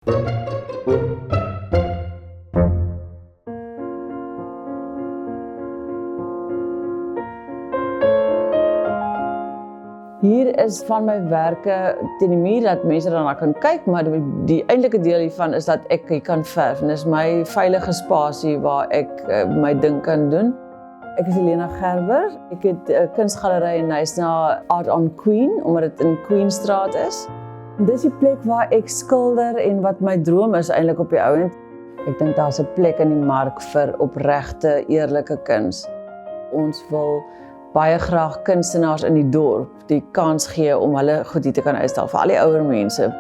Hier is van my werke teen die muur dat mense daarna kan kyk, maar die eintlike deel hiervan is dat ek hier kan verf. En dis my veilige spasie waar ek my ding kan doen. Ek is Helena Gerber. Ek het 'n kunsgalery in Knysna Art on Queen, omdat dit in Queenstraat is. En dis die plek waar ek skilder en wat my droom is eintlik op die ouend. Ek dink daar's 'n plek in die mark vir opregte, eerlike kuns. Ons wil baie graag kunstenaars in die dorp die kans gee om hulle goed hier te kan uitstal, vir al die ouer mense.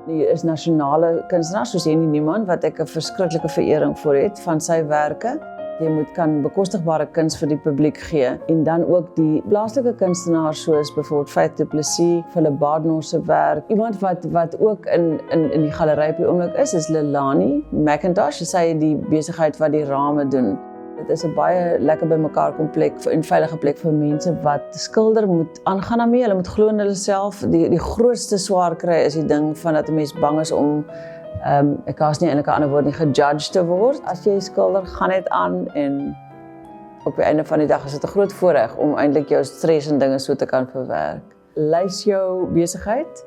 Hier is nasionale kunstenaars soos Henny Niemand wat ek 'n verskriklike verering vir het van sy werke. Jy kan bekostigbare kuns vir die publiek gee en dan ook die plaaslike kunstenaars soos byvoorbeeld Faith Du Plessis, Philip Badenhorst se werk. Iemand wat ook in die galery op die oomblik is Lelani McIntosh. Sy het die besigheid wat die rame doen. Dit is 'n baie lekker bymekaar kom plek en veilige plek vir mense wat skilder moet aangaan daarmee. Hulle moet glo in hulle self. Die grootste swaar kry is die ding van dat 'n mens bang is om ek haas nie eintlik 'n ander woord nie, gejudged te word. As jy skilder, gaan net aan en op die einde van die dag is dit 'n groot voorreg om eintlik jou stres en dinge so te kan verwerk. Lys jou besigheid.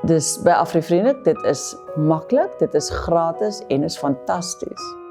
Dis by AfriVriende, dit is maklik, dit is gratis en is fantasties.